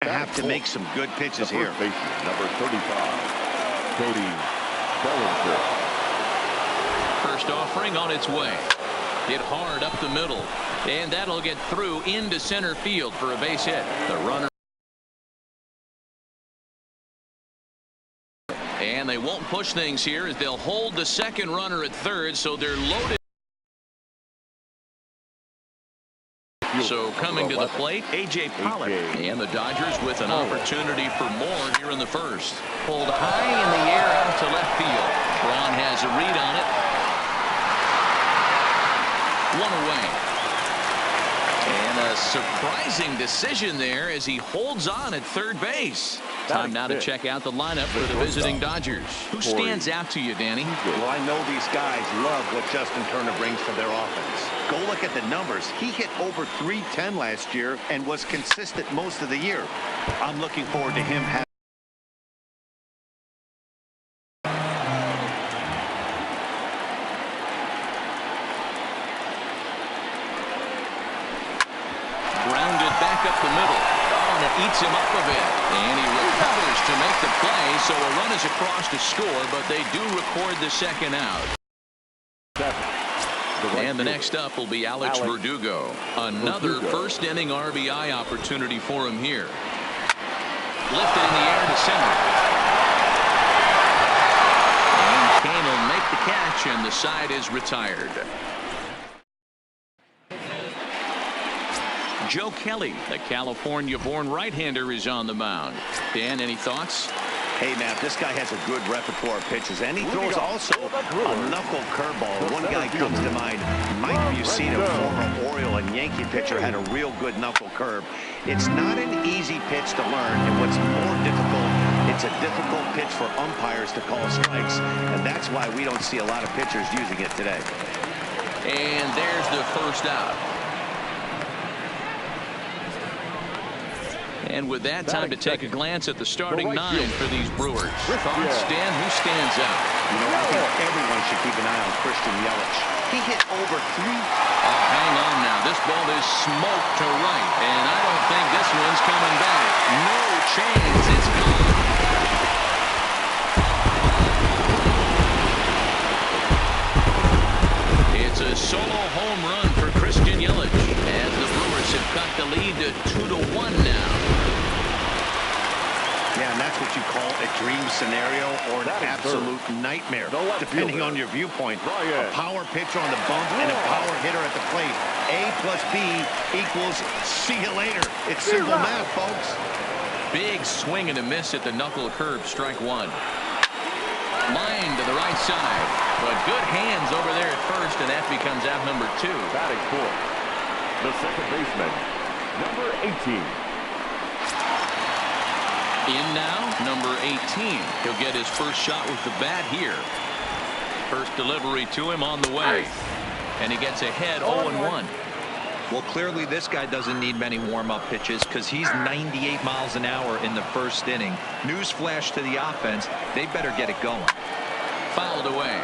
Have to make some good pitches here. Number 35, Cody Bellinger. First offering on its way. Hit hard up the middle. And that'll get through into center field for a base hit. The runner. And they won't push things here as they'll hold the second runner at third, so they're loaded. So coming to the plate, A.J. Pollock. And the Dodgers with an opportunity for more here in the first. Pulled high in the air out to left field. Braun has a read on it. One away. And a surprising decision there as he holds on at third base. Time now to check out the lineup for the visiting Dodgers. Who stands out to you, Danny? Well, I know these guys love what Justin Turner brings to their offense. Go look at the numbers. He hit over .310 last year and was consistent most of the year. I'm looking forward to him having eats him up a bit, and he recovers to make the play, so a run is across to score, but they do record the second out. And the next up will be Alex Verdugo. Another first inning RBI opportunity for him here. Lifted in the air to center. And Kane will make the catch, and the side is retired. Joe Kelly, the California-born right-hander, is on the mound. Dan, any thoughts? Hey, Matt, this guy has a good repertoire of pitches, and he throws also a knuckle curveball. One guy comes to mind, Mike Mussina, former Oriole and Yankee pitcher, had a real good knuckle curve. It's not an easy pitch to learn, and what's more difficult, it's a difficult pitch for umpires to call strikes, and that's why we don't see a lot of pitchers using it today. And there's the first out. And with that, time to take a glance at the starting nine for these Brewers. Thoughts, Dan, who stands out? You know, I think everyone should keep an eye on Christian Yelich. He hit over three. Oh, hang on now. This ball is smoked to right, and I don't think this one's coming back. No chance. It's gone. It's a solo home run for Christian Yelich, as the Brewers have cut the lead to 2-1 now. Yeah, and that's what you call a dream scenario or an absolute nightmare, depending on your viewpoint. A power pitcher on the bump and a power hitter at the plate. A plus B equals see you later. It's simple math, folks. Big swing and a miss at the knuckle curve, strike one. Line to the right side, but good hands over there at first, and that becomes out number two. Batting fourth, the second baseman, number 18. In now, number 18. He'll get his first shot with the bat here. First delivery to him on the way. And he gets ahead 0-1. Well, clearly this guy doesn't need many warm-up pitches because he's 98 miles an hour in the first inning. Newsflash to the offense, they better get it going. Fouled away.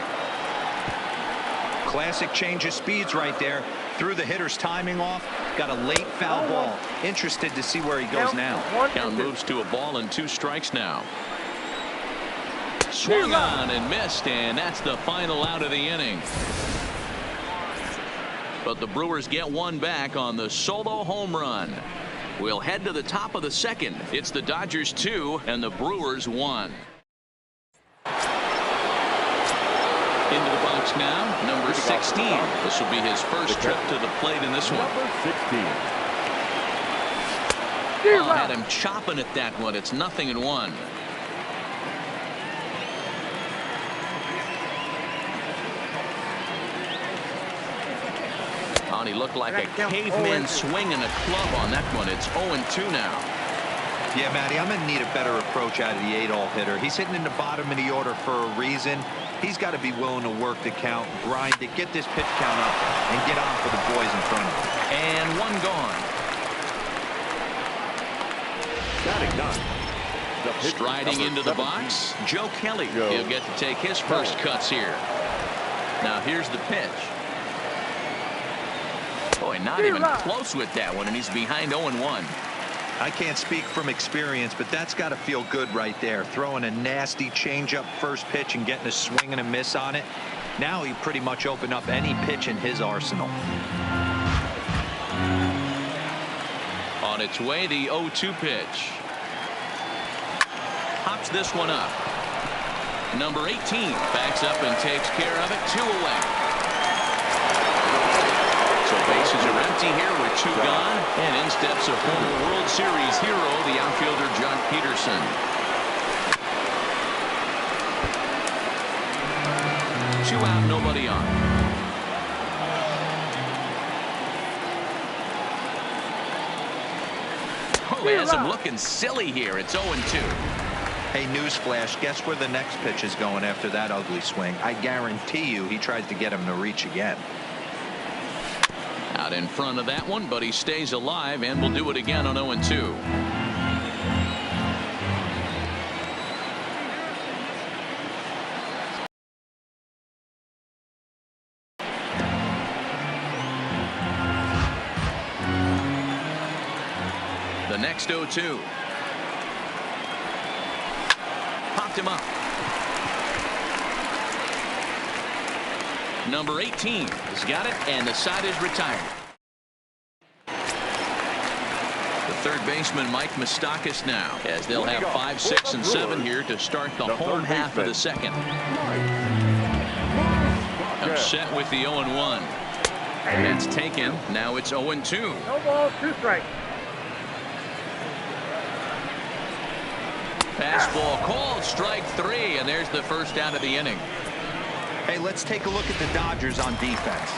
Classic change of speeds right there. Threw the hitter's timing off. Got a late foul ball. Interested to see where he goes now. Count moves to a ball and 2 strikes now. Swung on and missed, and that's the final out of the inning. But the Brewers get one back on the solo home run. We'll head to the top of the second. It's the Dodgers 2 and the Brewers 1. Into the box now, number 16. This will be his first trip to the plate in this one. Number 16. Oh, had him chopping at that one. It's 0-1. Oh, and he looked like a caveman swinging a club on that one. It's 0-2 now. Yeah, Matty, I'm going to need a better approach out of the 8-all hitter. He's hitting in the bottom of the order for a reason. He's got to be willing to work the count, grind it, get this pitch count up, and get on for the boys in front of him. And one gone. Batting done. Striding into the box, Joe Kelly. He'll get to take his first cuts here. Now here's the pitch. Boy, not even close with that one, and he's behind 0-1. I can't speak from experience, but that's got to feel good right there. Throwing a nasty changeup first pitch and getting a swing and a miss on it. Now he pretty much opened up any pitch in his arsenal. On its way, the 0-2 pitch. Pops this one up. Number 18 backs up and takes care of it. 2 away. So bases are empty here with 2 gone. And in steps a former World Series hero, the outfielder Jock Peterson. 2 out, nobody on. Oh, he has him looking silly here. It's 0-2. Hey, newsflash, guess where the next pitch is going after that ugly swing? I guarantee you he tries to get him to reach again. Out in front of that one, but he stays alive and will do it again on 0-2. The next 0-2. Popped him up. Number 18 has got it, and the side is retired. The third baseman, Mike Moustakas, now, as they'll have 5, 6, and 7 here to start the home half of the second. Set with the 0-1. That's taken. Now it's 0-2. No ball, 2 strikes. Fastball called, strike 3, and there's the first out of the inning. Hey, let's take a look at the Dodgers on defense.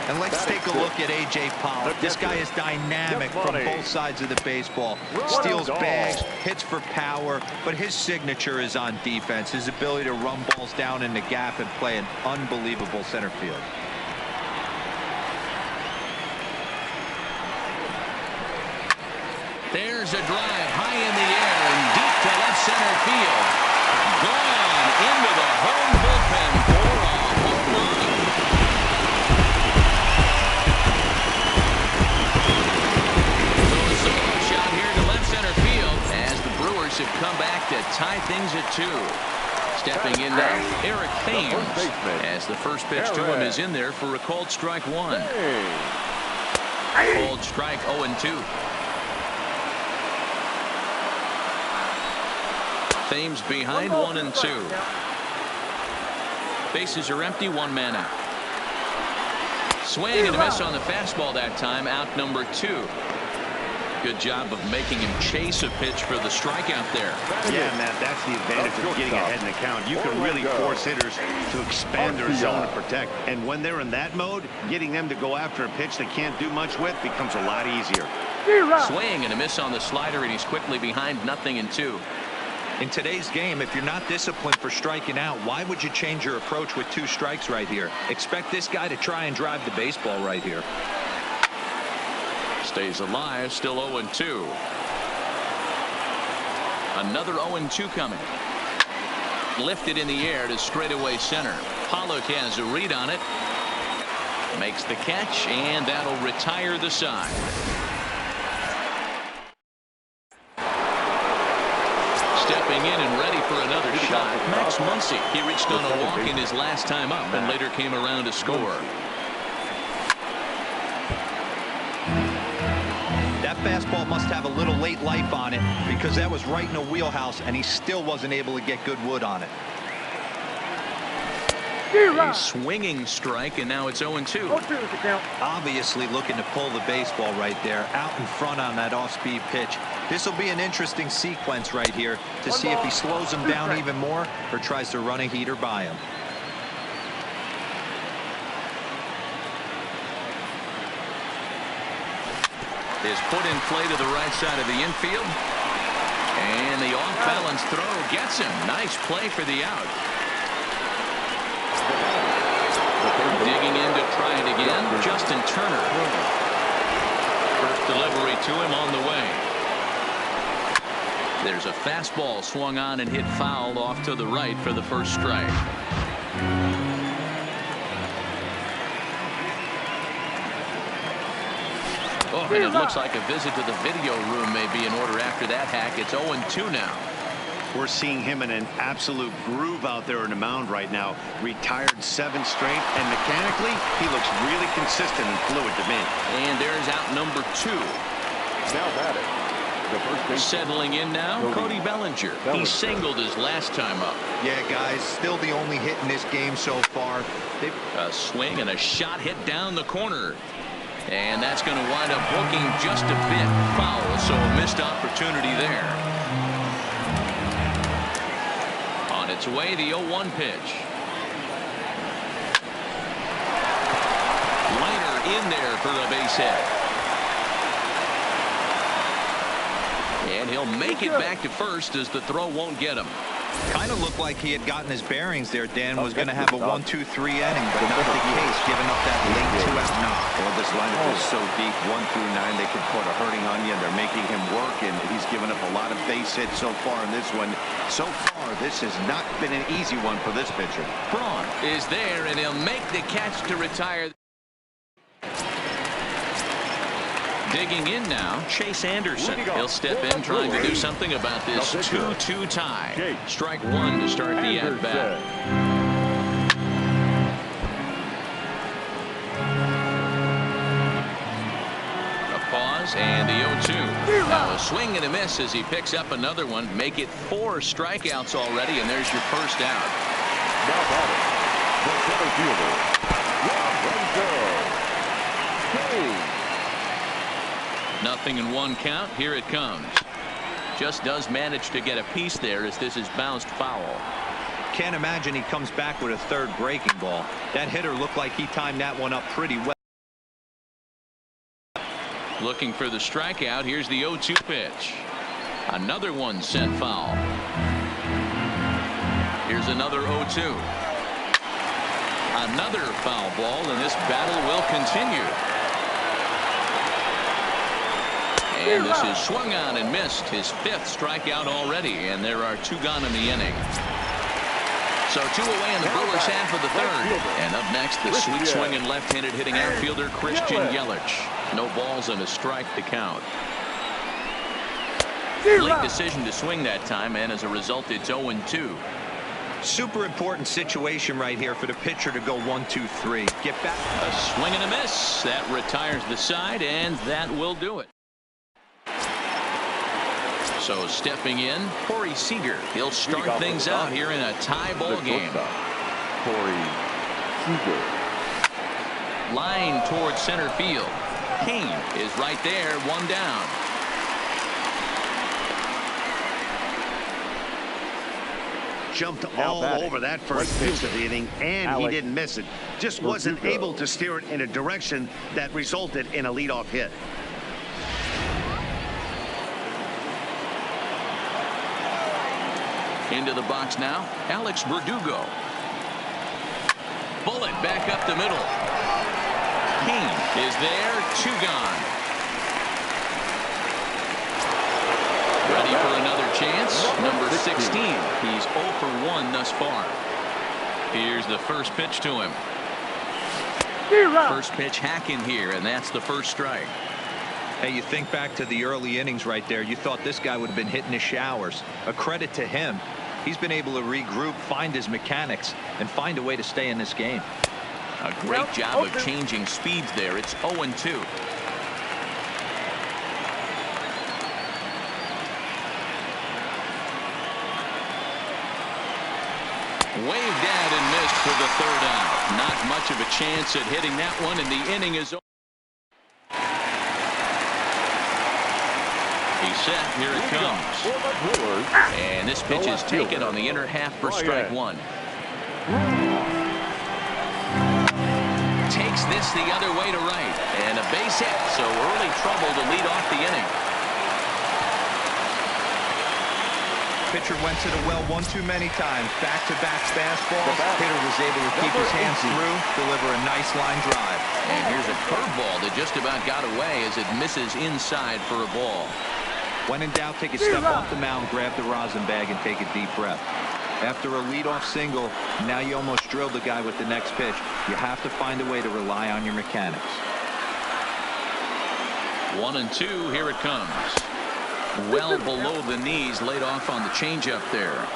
And let's take a look at A.J. Pollock. This guy is dynamic from both sides of the baseball. Steals bags, hits for power, but his signature is on defense. His ability to run balls down in the gap and play an unbelievable center field. There's a drive high in the air and deep to left center field. Gone into the home bullpen for a home run. Throws a ball shot here to left center field as the Brewers have come back to tie things at 2. Stepping in now, Eric Thames, as the first pitch to him is in there for a called strike 1. Called strike 0-2. Thames behind 1-2. Bases are empty, 1 man out. Swing and a miss on the fastball that time, out number 2. Good job of making him chase a pitch for the strikeout there. Yeah, Matt, that's the advantage of getting ahead in the count. You can really force hitters to expand their zone and protect. And when they're in that mode, getting them to go after a pitch they can't do much with becomes a lot easier. Swing and a miss on the slider, and he's quickly behind 0-2. In today's game, if you're not disciplined for striking out, why would you change your approach with 2 strikes right here? Expect this guy to try and drive the baseball right here. Stays alive, still 0-2. Another 0-2 coming. Lifted in the air to straightaway center. Pollock has a read on it. Makes the catch, and that'll retire the side. Stepping in and ready for another shot, Max Muncy. He reached on a walk in his last time up and later came around to score. That fastball must have a little late life on it because that was right in the wheelhouse and he still wasn't able to get good wood on it. A swinging strike, and now it's 0-2. Obviously looking to pull the baseball right there out in front on that off-speed pitch. This will be an interesting sequence right here to see if he slows him down even more or tries to run a heater by him. Is put in play to the right side of the infield, and the off-balance throw gets him. Nice play for the out. Digging in to try it again, Justin Turner. First delivery to him on the way. There's a fastball swung on and hit foul off to the right for the first strike. Oh, And it looks like a visit to the video room may be in order after that hack. It's 0-2 now. We're seeing him in an absolute groove out there in the mound right now. Retired 7 straight, and mechanically, he looks really consistent and fluid to me. And there's out number 2. Now batting, the first base. Settling in now, Cody Bellinger. He singled his last time up. Yeah, guys, still the only hit in this game so far. A swing and a shot hit down the corner. And that's going to wind up hooking just a bit foul, so a missed opportunity there. On its way, the 0-1 pitch. Liner in there for a base hit. And he'll make it back to first as the throw won't get him. Kind of looked like he had gotten his bearings there. Dan was going to have a 1-2-3 inning, but not the case, giving up that late 2-out knock. Well, this lineup is so deep, 1 through 9, they could put a hurting on you, and they're making him work, and he's given up a lot of base hits so far in this one. So far, this has not been an easy one for this pitcher. Braun is there, and he'll make the catch to retire. Digging in now, Chase Anderson. He'll step in trying to do something about this 2-2 tie. Strike 1 to start the at-bat. A pause and the 0-2. Now a swing and a miss as he picks up another one. Make it 4 strikeouts already, and there's your first out. Now batting, the center fielder, Nothing in 1 count. Here it comes. Just does manage to get a piece there as this is bounced foul. Can't imagine he comes back with a 3rd breaking ball. That hitter looked like he timed that one up pretty well. Looking for the strikeout. Here's the 0-2 pitch. Another one sent foul. Here's another 0-2. Another foul ball, and this battle will continue. And this is swung on and missed. His 5th strikeout already, and there are 2 gone in the inning. So 2 away in the Brewers half of the 3rd. And up next, the sweet swinging left-handed hitting outfielder Christian Yelich. No balls and a strike to count. Late decision to swing that time, and as a result, it's 0-2. Super important situation right here for the pitcher to go 1-2-3. Get back. A swing and a miss. That retires the side, and that will do it. So stepping in, Corey Seager. He'll start things out here in a tie ball game. Corey Seager. Line towards center field. Kane is right there, 1 down. Jumped all over that first pitch of the inning, and he didn't miss it. Just wasn't able to steer it in a direction that resulted in a leadoff hit. Into the box now, Alex Verdugo. Bullet back up the middle. Kane is there, 2 gone. Ready for another chance. Number 16. He's 0 for 1 thus far. Here's the first pitch to him. First pitch hacking here, and that's the first strike. Hey, you think back to the early innings right there. You thought this guy would have been hitting his showers. A credit to him. He's been able to regroup, find his mechanics, and find a way to stay in this game. A great job of changing speeds there. It's 0-2. Waved out and missed for the 3rd out. Not much of a chance at hitting that one, and the inning is over. He's set. Here it comes. And this pitch is taken on the inner half for strike 1. Takes this the other way to right. And a base hit. So early trouble to lead off the inning. Pitcher went to the well 1 too many times. Back-to-back fastballs. Hitter was able to keep his hands through, deliver a nice line drive. And here's a curveball that just about got away as it misses inside for a ball. When in doubt, take a step off the mound, grab the rosin bag, and take a deep breath. After a leadoff single, now you almost drilled the guy with the next pitch. You have to find a way to rely on your mechanics. 1-2. Here it comes. Well below the knees, laid off on the changeup there.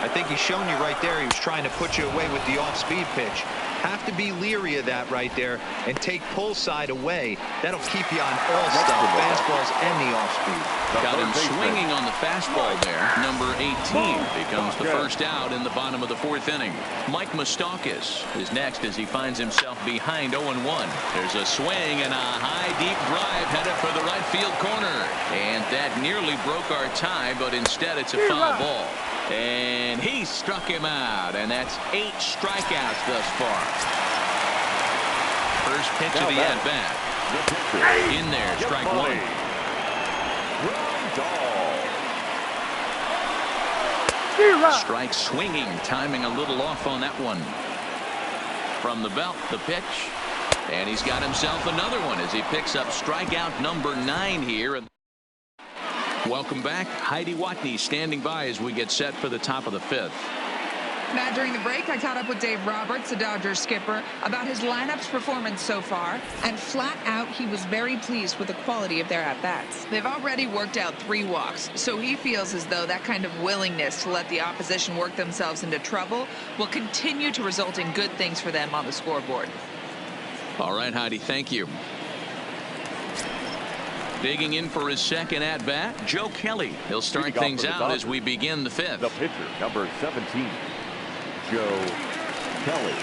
I think he's shown you right there. He was trying to put you away with the off-speed pitch. Have to be leery of that right there and take pull side away. That'll keep you on all stuff, fastballs and the off-speed. Got him swinging on the fastball there. Number 18 becomes the first out in the bottom of the 4th inning. Mike Moustakas is next as he finds himself behind 0-1. There's a swing and a high deep drive headed for the right field corner. And that nearly broke our tie, but instead it's a foul ball. And he struck him out, and that's 8 strikeouts thus far. First pitch of the at-bat. In there, strike 1. Strike swinging, timing a little off on that one. From the belt, the pitch. And he's got himself another one as he picks up strikeout number 9 here. Welcome back. Heidi Watney standing by as we get set for the top of the 5th. Matt, during the break, I caught up with Dave Roberts, the Dodgers skipper, about his lineup's performance so far, and flat out, he was very pleased with the quality of their at-bats. They've already worked out 3 walks, so he feels as though that kind of willingness to let the opposition work themselves into trouble will continue to result in good things for them on the scoreboard. All right, Heidi, thank you. Digging in for his second at-bat, Joe Kelly. He'll start things out as we begin the 5th. The pitcher, number 17, Joe Kelly.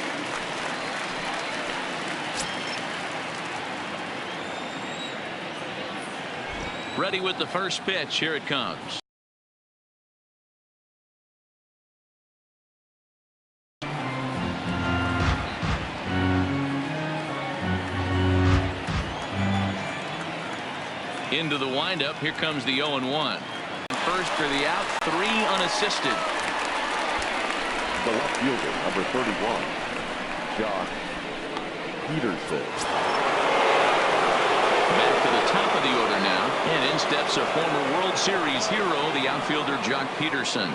Ready with the first pitch. Here it comes. Into the windup. Here comes the 0-1. First for the out, 3 unassisted. The left fielder, number 31, Josh Peterson. Back to the top of the order now, and in steps a former World Series hero, the outfielder Jock Peterson.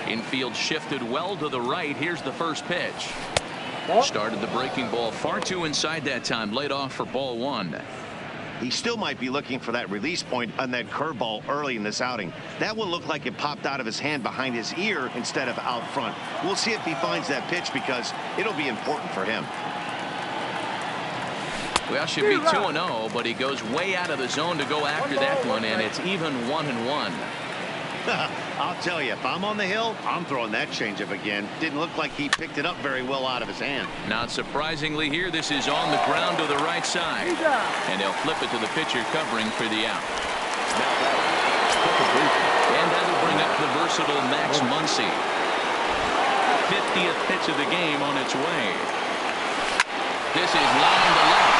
Infield shifted well to the right. Here's the first pitch. Started the breaking ball far too inside that time. Laid off for ball 1. He still might be looking for that release point on that curveball early in this outing. That one looked like it popped out of his hand behind his ear instead of out front. We'll see if he finds that pitch because it'll be important for him. Well, should be 2-0, but he goes way out of the zone to go after that one, and it's even 1-1. I'll tell you, if I'm on the hill, I'm throwing that changeup again. Didn't look like he picked it up very well out of his hand. Not surprisingly here, this is on the ground to the right side. And they'll flip it to the pitcher covering for the out. And that'll bring up the versatile Max Muncy. 50th pitch of the game on its way. This is line to left.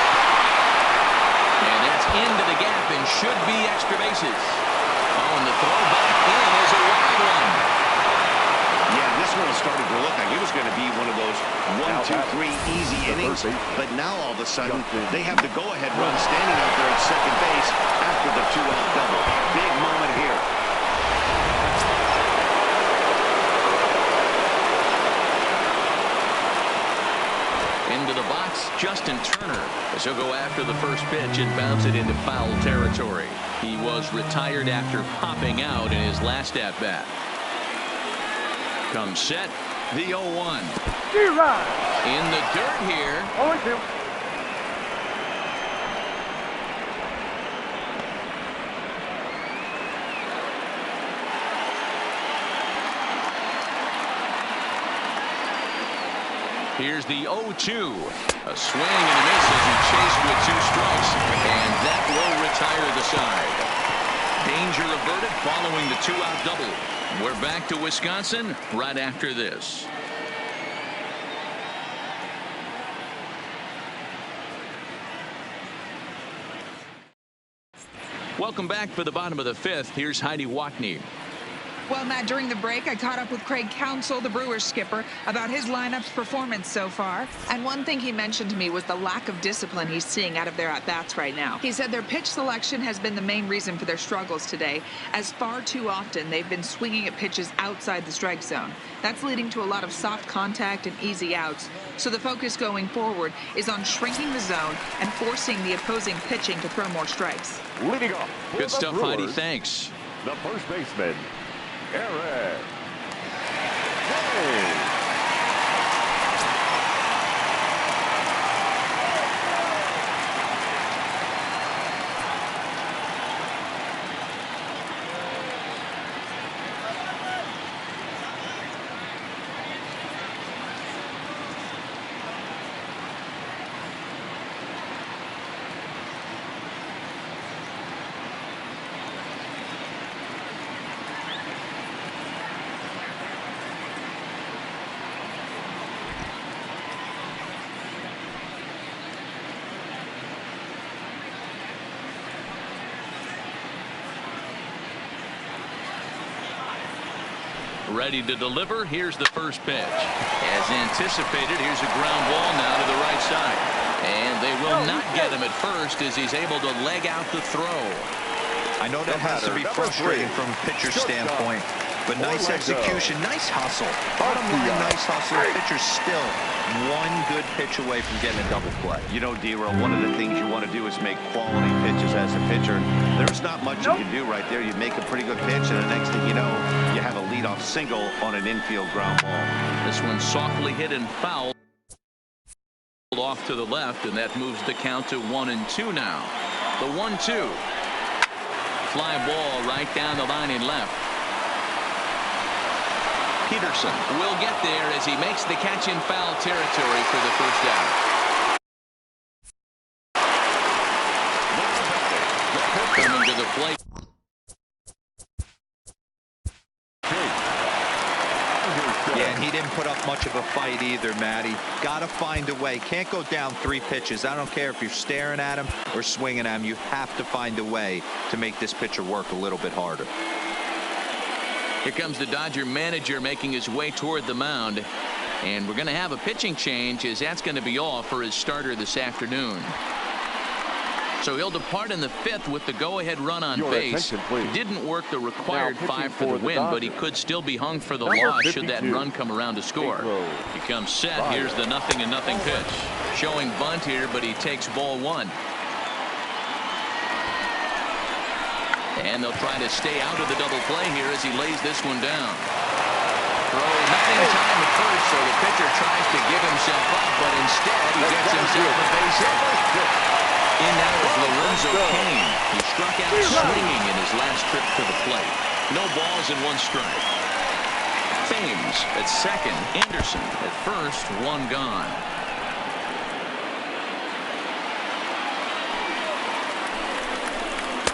And that's into the gap and should be extra bases. Oh, and the throw back in is a wide one. Yeah, this one started to look like it was going to be one of those 1, 2, 3 easy innings. But now all of a sudden, they have the go-ahead run standing out there at second base after the 2-out double. Big moment here. Into the box, Justin Turner, as he'll go after the first pitch and bounce it into foul territory. He was retired after popping out in his last at-bat. Comes set, the 0-1. In the dirt here. 0-2. Here's the 0-2. A swing and a miss as he chased with 2 strikes, and that will retire the side. Danger averted following the 2-out double. We're back to Wisconsin right after this. Welcome back for the bottom of the 5th. Here's Heidi Watney. Well, Matt, during the break, I caught up with Craig Counsell, the Brewers skipper, about his lineup's performance so far. And one thing he mentioned to me was the lack of discipline he's seeing out of their at-bats right now. He said their pitch selection has been the main reason for their struggles today, as far too often they've been swinging at pitches outside the strike zone. That's leading to a lot of soft contact and easy outs. So the focus going forward is on shrinking the zone and forcing the opposing pitching to throw more strikes. Leading off. Good stuff, Heidi. Thanks. The first baseman, Eric. Hey. Ready to deliver. Here's the first pitch. As anticipated, here's a ground ball now to the right side. And they will not get him at first as he's able to leg out the throw. I know that has to be frustrating from a pitcher's standpoint, but nice execution, nice hustle. Bottom line, nice hustle. Pitcher's still one good pitch away from getting a double play. You know, D-Roll, one of the things you want to do is make quality pitches as a pitcher. There's not much you can do right there. You make a pretty good pitch, and the next thing you know, you have a leadoff single on an infield ground ball. This one softly hit and fouled off to the left, and that moves the count to 1-2 now. The 1-2. Fly ball right down the line and left. Peterson will get there as he makes the catch in foul territory for the first out. Coming to the plate. Yeah, and he didn't put up much of a fight either, Matty. Got to find a way. Can't go down 3 pitches. I don't care if you're staring at him or swinging at him. You have to find a way to make this pitcher work a little bit harder. Here comes the Dodger manager making his way toward the mound. And we're going to have a pitching change, as that's going to be all for his starter this afternoon. So he'll depart in the 5th with the go-ahead run on base. Didn't work the required 5 for the win, but he could still be hung for the loss should that run come around to score. He comes set. Here's the 0-0 pitch. Showing bunt here, but he takes ball 1. And they'll try to stay out of the double play here as he lays this one down. Throw not in time at first, so the pitcher tries to give himself up, but instead he gets himself a base hit. In now is Lorenzo Cain. He struck out swinging in his last trip to the plate. No balls and 1 strike. Thames at second. Anderson at first. 1 gone.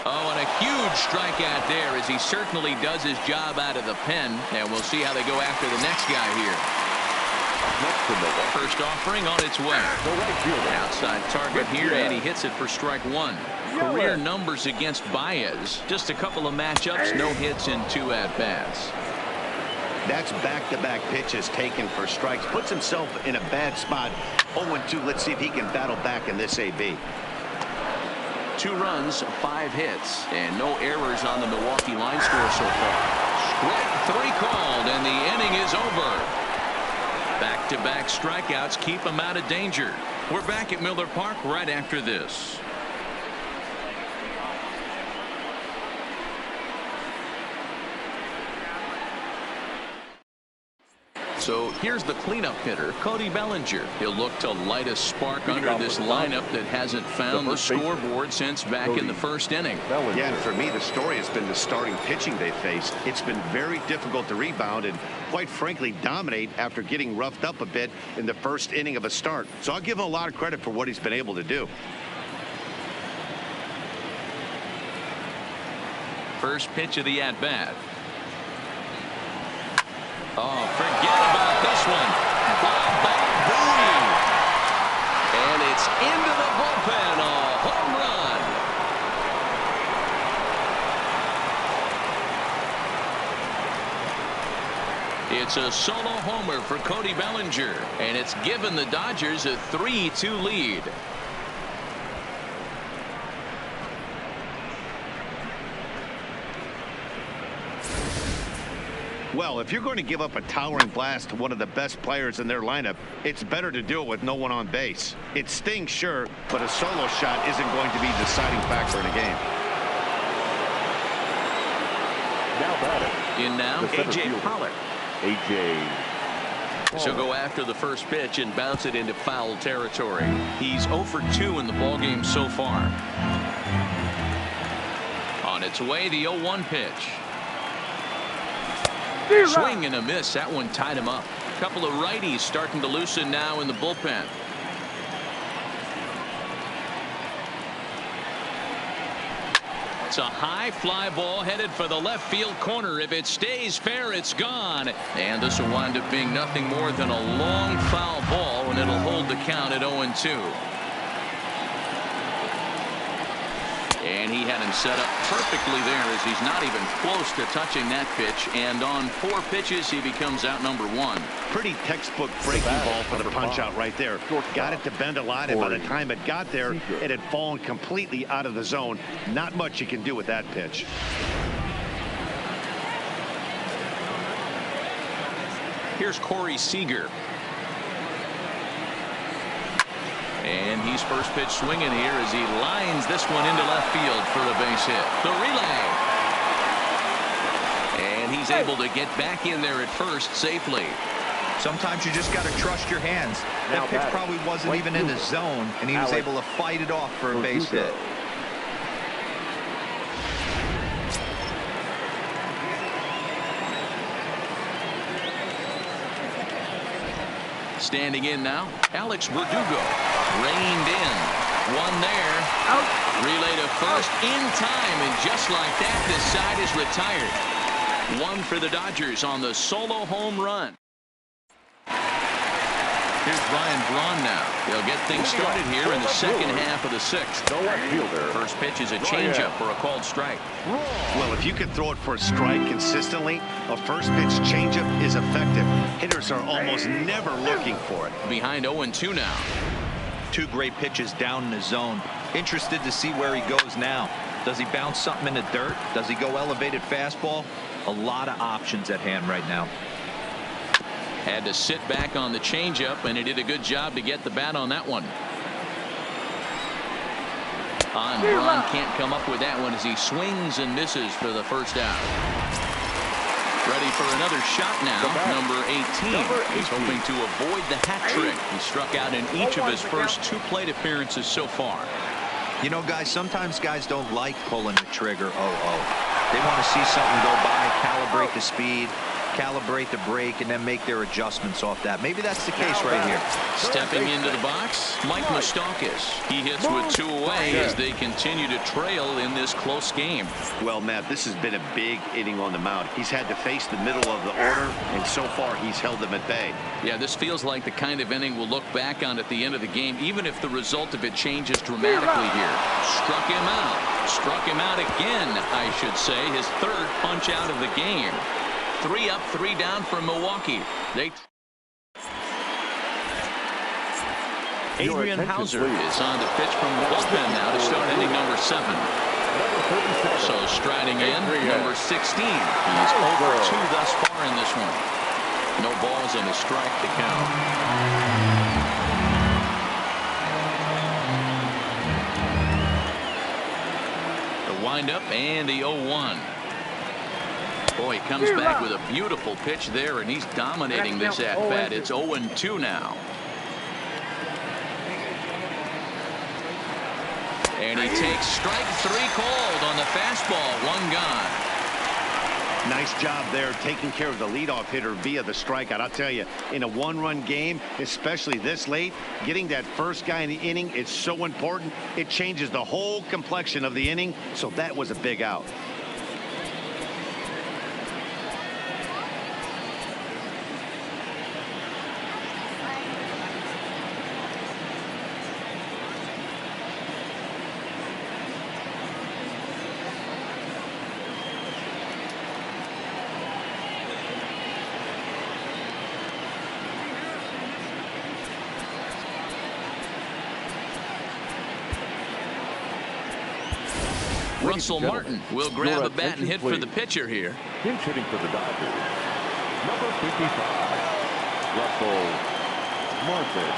Oh, and a huge strikeout there as he certainly does his job out of the pen. And we'll see how they go after the next guy here. First offering on its way. Outside target here, and he hits it for strike 1. Career numbers against Baez. Just a couple of matchups, no hits in 2 at-bats. That's back-to-back pitches taken for strikes. Puts himself in a bad spot. 0-2. Let's see if he can battle back in this AB. 2 runs, 5 hits, and no errors on the Milwaukee line score so far. Strike 3 called, and the inning is over. Back-to-back strikeouts keep him out of danger. We're back at Miller Park right after this. So here's the cleanup hitter, Cody Bellinger. He'll look to light a spark under this lineup that hasn't found the scoreboard since back in the first inning. Yeah, and for me, the story has been the starting pitching they faced. It's been very difficult to rebound and, quite frankly, dominate after getting roughed up a bit in the first inning of a start. So I'll give him a lot of credit for what he's been able to do. First pitch of the at-bat. Oh, forget about this one. Bowie. And it's into the bullpen. A home run. It's a solo homer for Cody Bellinger, and it's given the Dodgers a 3-2 lead. Well, if you're going to give up a towering blast to one of the best players in their lineup, it's better to do it with no one on base. It stings, sure, but a solo shot isn't going to be the deciding factor in a game. Now batting. In now, A.J. Pollock. A.J. She'll go after the first pitch and bounce it into foul territory. He's 0 for 2 in the ballgame so far. On its way, the 0-1 pitch. Swing and a miss. That one tied him up. A couple of righties starting to loosen now in the bullpen. It's a high fly ball headed for the left field corner. If it stays fair, it's gone. And this will wind up being nothing more than a long foul ball, and it'll hold the count at 0-2. And he had him set up perfectly there as he's not even close to touching that pitch. And on 4 pitches, he becomes out number 1. Pretty textbook breaking ball for the punch out right there. Got it to bend a lot, and by the time it got there, it had fallen completely out of the zone. Not much you can do with that pitch. Here's Corey Seager. And he's first pitch swinging here as he lines this one into left field for a base hit. The relay. And he's able to get back in there at first safely. Sometimes you just got to trust your hands. That pitch probably wasn't even in the zone, and he was able to fight it off for a base hit. Standing in now, Alex Verdugo. Reined in. One there. Out. Relay to first in time, and just like that, this side is retired. 1 for the Dodgers on the solo home run. Here's Ryan Braun now. They'll get things started here in the second half of the 6th. First pitch is a changeup for a called strike. Well, if you can throw it for a strike consistently, a first pitch changeup is effective. Hitters are almost never looking for it. Behind 0-2 now. 2 great pitches down in the zone. Interested to see where he goes now. Does he bounce something in the dirt? Does he go elevated fastball? A lot of options at hand right now. Had to sit back on the changeup, and he did a good job to get the bat on that one. Braun can't come up with that one as he swings and misses for the first out. Ready for another shot now. Number 18. He's hoping to avoid the hat trick. He struck out in each of his first 2 plate appearances so far. You know, guys, sometimes guys don't like pulling the trigger. They want to see something go by, calibrate the speed, calibrate the brake, and then make their adjustments off that. Maybe that's the case right here. Stepping into the box, Mike Moustakas. He hits with 2 away as they continue to trail in this close game. Well, Matt, this has been a big inning on the mound. He's had to face the middle of the order, and so far he's held them at bay. Yeah, this feels like the kind of inning we'll look back on at the end of the game, even if the result of it changes dramatically here. Struck him out. Struck him out again, I should say. His 3rd punch out of the game. 3 up, 3 down for Milwaukee. Adrian Hauser is on the pitch from the bullpen now to start inning number 7. So striding in, number 16. He's over 2 thus far in this one. No balls and a strike to count. The windup and the 0-1. Boy, he comes back with a beautiful pitch there, and he's dominating this at-bat. It's 0-2 now. And he takes strike 3 called on the fastball. 1 gone. Nice job there taking care of the leadoff hitter via the strikeout. I'll tell you, in a 1-run game, especially this late, getting that first guy in the inning is so important. It changes the whole complexion of the inning, so that was a big out. Russell Martin will grab a bat and hit for the pitcher here. Pinch hitting for the Dodgers. Number 55, Russell Martin.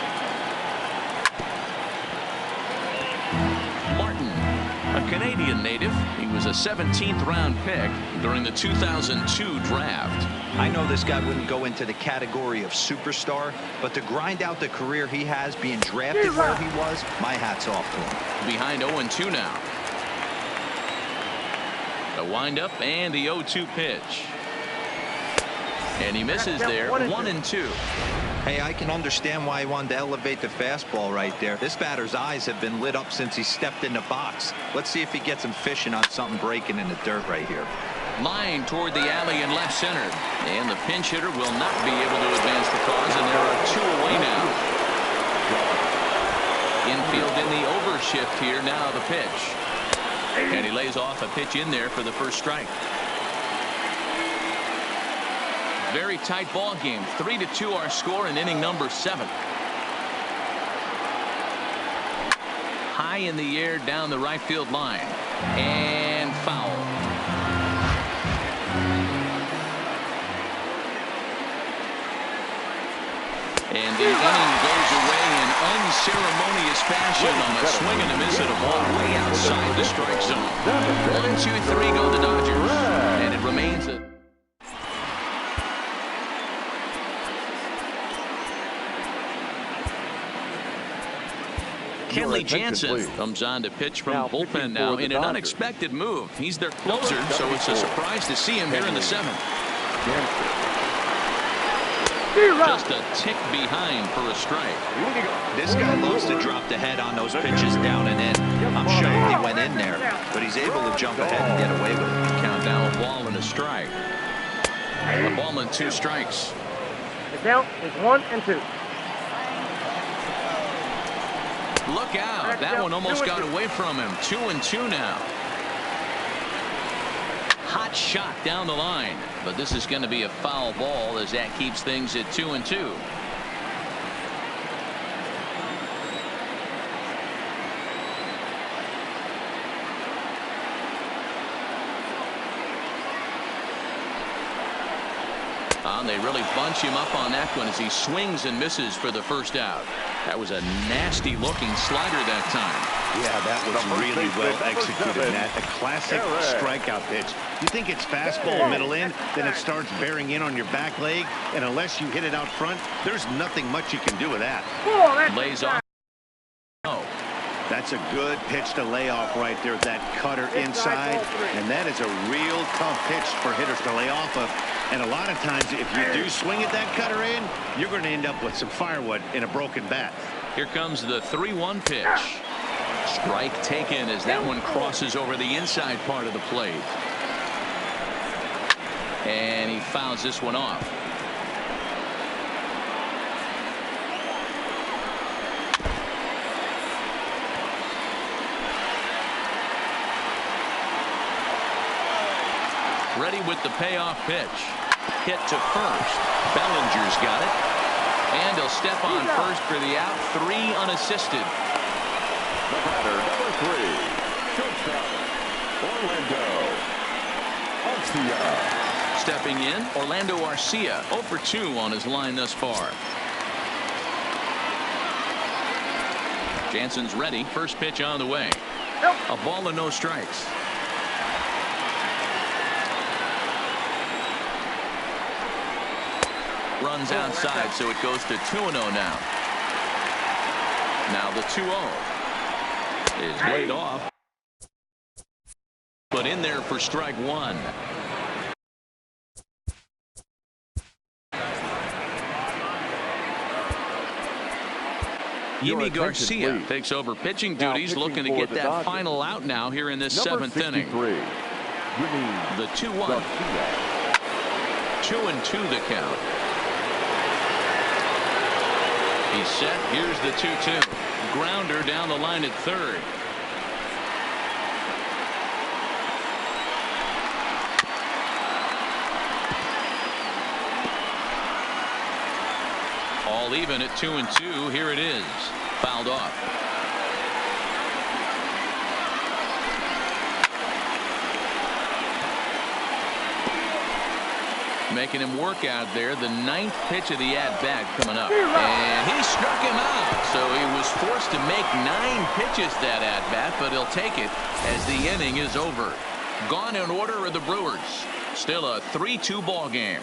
Martin, a Canadian native. He was a 17th round pick during the 2002 draft. I know this guy wouldn't go into the category of superstar, but to grind out the career he has being drafted where he was, my hat's off to him. Behind 0-2 now. The windup and the 0-2 pitch. And he misses there. 1-2. Hey, I can understand why he wanted to elevate the fastball right there. This batter's eyes have been lit up since he stepped in the box. Let's see if he gets him fishing on something breaking in the dirt right here. Line toward the alley in left center. And the pinch hitter will not be able to advance the cause, and there are 2 away now. Infield in the overshift here. Now the pitch. And he lays off a pitch in there for the first strike. Very tight ball game. 3-2 our score in inning number 7. High in the air down the right field line. And foul. And the inning goes away in unceremonious fashion on a swing and a miss at a ball way outside the strike zone. 1-2-3 go the Dodgers. And it remains a Kenley Jansen comes on to pitch from bullpen now in an unexpected move. He's their closer, so it's a surprise to see him here in the 7th. Just a tick behind for a strike. This guy loves to drop the head on those pitches down and in. I'm sure he went in there, but he's able to jump ahead and get away with it. Count now a ball and a strike. A ball and 2 strikes. The count is 1-2. Look out. That one almost got away from him. 2-2 now. Hot shot down the line. But this is going to be a foul ball as that keeps things at 2-2. They really bunch him up on that one as he swings and misses for the first out. That was a nasty looking slider that time. Yeah, that was really well executed, Matt. A classic strikeout pitch. You think it's fastball middle in, then it starts bearing in on your back leg, and unless you hit it out front, there's nothing much you can do with that. Lays off. That's a good pitch to lay off right there, that cutter inside, and that is a real tough pitch for hitters to lay off of. And a lot of times, if you do swing at that cutter in, you're going to end up with some firewood in a broken bat. Here comes the 3-1 pitch. Strike taken as that one crosses over the inside part of the plate. And he fouls this one off. Ready with the payoff pitch. Hit to first. Bellinger's got it. And he'll step on first for the out. 3 unassisted. The batter, number 3. Shortstop, Orlando Arcia. Stepping in, Orlando Arcia. 0 for 2 on his line thus far. Jansen's ready. First pitch on the way. A ball and no strikes. Runs outside, so it goes to 2-0 now. Now the 2-0 is laid off. But in there for strike 1. Yimi Garcia takes over pitching duties, looking to get that final out now here in this 7th inning. The 2-1. 2-2 the count. He's set. Here's the 2-2. Grounder down the line at third. All even at 2-2. Here it is. Fouled off. Making him work out there. The 9th pitch of the at-bat coming up. And he struck him out. So he was forced to make 9 pitches that at-bat, but he'll take it as the inning is over. Gone in order are the Brewers. Still a 3-2 ball game.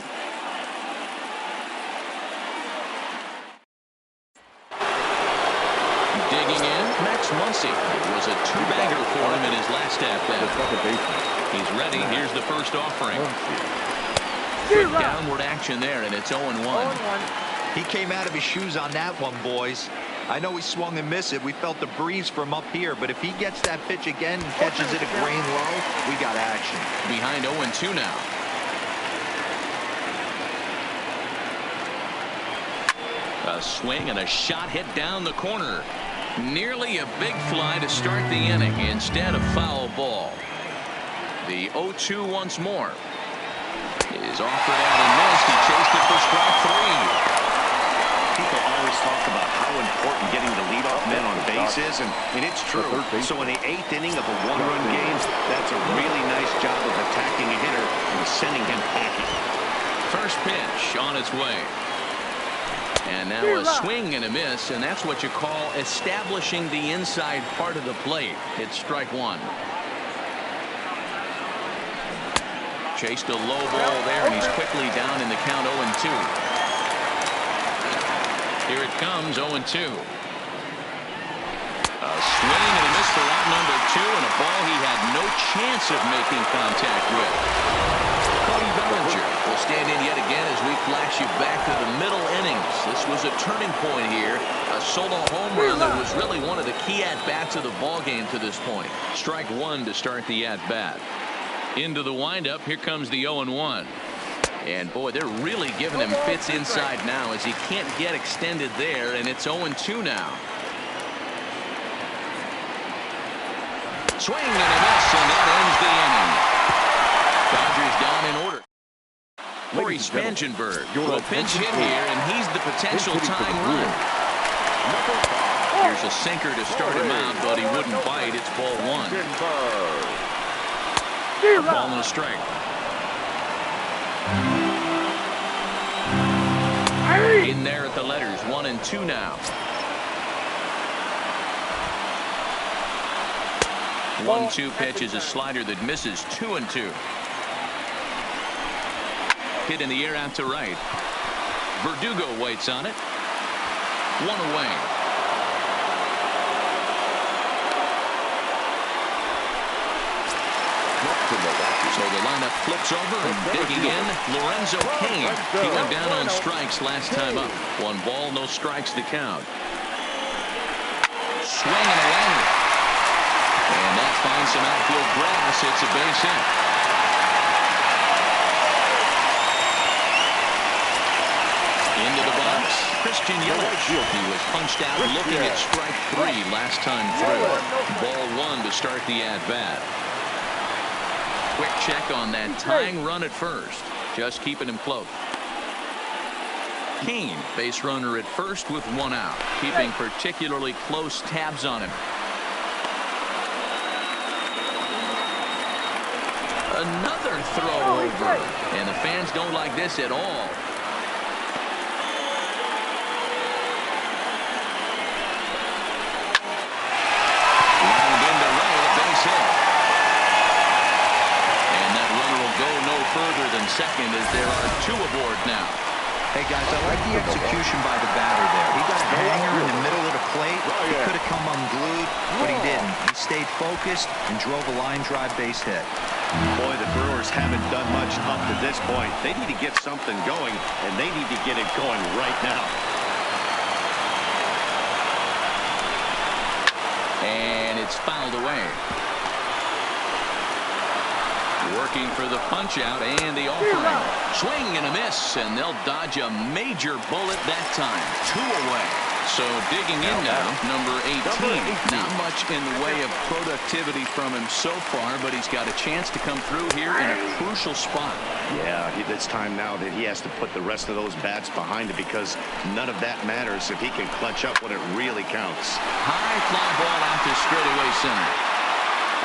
Digging in, Max Muncy. It was a 2-bagger for him in his last at-bat. He's ready. Here's the first offering. Good downward action there, and it's 0-1. He came out of his shoes on that one, boys. I know he swung and missed it. We felt the breeze from up here, but if he gets that pitch again and catches it a grain low, we got action. Behind 0-2 now. A swing and a shot hit down the corner. Nearly a big fly to start the inning instead of foul ball. The 0-2 once more. Is offered out and missed. He chased it for strike 3. People always talk about how important getting the leadoff man on base is, and it's true. So in the 8th inning of a 1-run game, that's a really nice job of attacking a hitter and sending him packing. First pitch on its way. And now a swing and a miss, and that's what you call establishing the inside part of the plate. It's strike 1. Chased a low ball there, and he's quickly down in the count 0-2. Here it comes, 0-2. A swing and a miss for out number 2, and a ball he had no chance of making contact with. Cody Bellinger will stand in yet again as we flash you back to the middle innings. This was a turning point here. A solo home run that was really one of the key at-bats of the ball game to this point. Strike 1 to start the at-bat. Into the windup. Here comes the 0-1. And boy, they're really giving him fits inside now as he can't get extended there, and it's 0-2 now. Swing and a miss, and that ends the inning. Dodgers down in order. Corey Spangenberg will pinch hit here, and he's the potential tying run. Here's a sinker to start him out, but he wouldn't bite. It's ball 1. Ball and a strike. In there at the letters, 1-2 now. 1-2 pitch is a slider that misses. 2-2. Hit in the air out to right. Verdugo waits on it. 1 away. So the lineup flips over and digging in, Lorenzo Cain. He went down on strikes last time up. 1 ball, no strikes to count. Swing and a liner. And that finds some outfield grass. It's a base hit. Into the box, Christian Yelich. He was punched out looking at strike 3 last time through. Ball 1 to start the at-bat. Quick check on that tying run at first. Just keeping him close. Cain, base runner at first with 1 out. Keeping particularly close tabs on him. Another throw over. And the fans don't like this at all. Lined into right, a base hit. Further than second as there are 2 aboard now. Hey guys, I like the execution by the batter there. He got a hanger in the middle of the plate. He could have come unglued, but he didn't. He stayed focused and drove a line drive base hit. Boy, the Brewers haven't done much up to this point. They need to get something going, and they need to get it going right now. And it's fouled away. Working for the punch out and the offering. Swing and a miss, and they'll dodge a major bullet that time. 2 away. So digging in now, number 18. Not much in the way of productivity from him so far, but he's got a chance to come through here in a crucial spot. Yeah, it's time now that he has to put the rest of those bats behind it, because none of that matters if he can clutch up when it really counts. High fly ball out to straightaway center.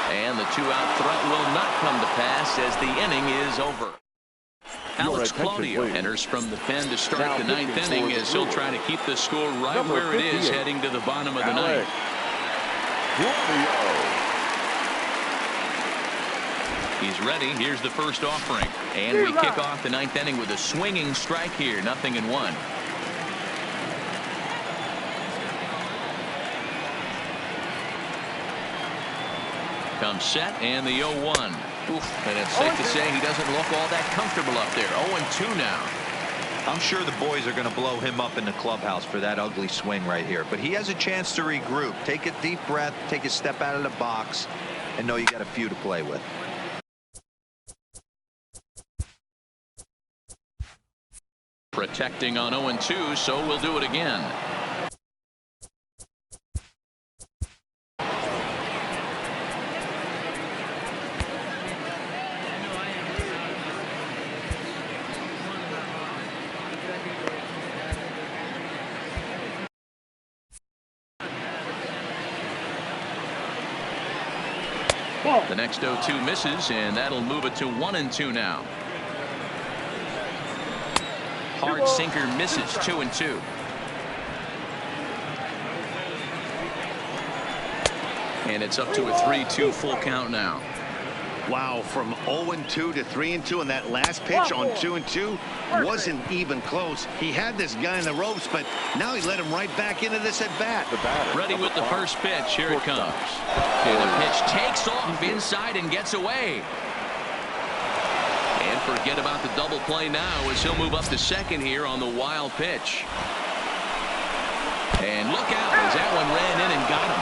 And the 2-out threat will not come to pass as the inning is over. Alex Claudio enters from the pen to start the ninth inning as he'll try to keep the score right where it is heading to the bottom of the ninth. He's ready. Here's the first offering. And we kick off the ninth inning with a swinging strike here. 0-1. Comes set and the 0-1. And it's safe to say he doesn't look all that comfortable up there. 0-2 now. I'm sure the boys are going to blow him up in the clubhouse for that ugly swing right here. But he has a chance to regroup. Take a deep breath. Take a step out of the box. And know you got a few to play with. Protecting on 0-2, so we'll do it again. The next 0-2 misses, and that'll move it to 1-2 now. Hard sinker misses. 2-2. And it's up to a 3-2 full count now. Wow, from 0-2 to 3-2, and that last pitch on 2-2 wasn't even close. He had this guy in the ropes, but now he let him right back into this at bat. Ready with the first pitch. Here it comes. And the pitch takes off inside and gets away. And forget about the double play now as he'll move up to second here on the wild pitch. And look out as that one ran in and got him.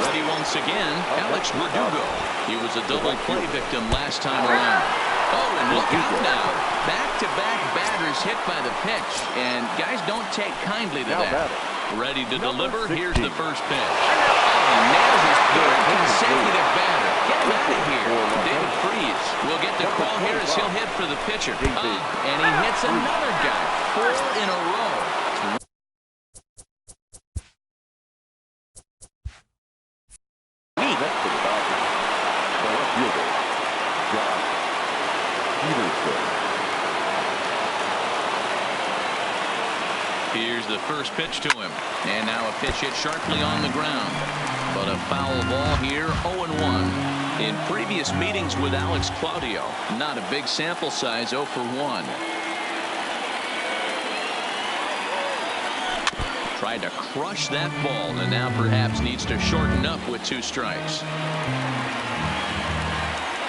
Ready once again, Alex Verdugo. He was a double play victim last time around. Oh, and look out now. Back-to-back batters hit by the pitch. And guys don't take kindly to that. Ready to deliver. Here's the first pitch. Oh, he nails his third consecutive batter. Get him out of here. David Freese will get the call here as he'll hit for the pitcher. And he hits another guy. 4 in a row. Here's the first pitch to him. And now a pitch hit sharply on the ground. But a foul ball here, 0-1. In previous meetings with Alex Claudio, not a big sample size, 0 for 1. Tried to crush that ball and now perhaps needs to shorten up with 2 strikes.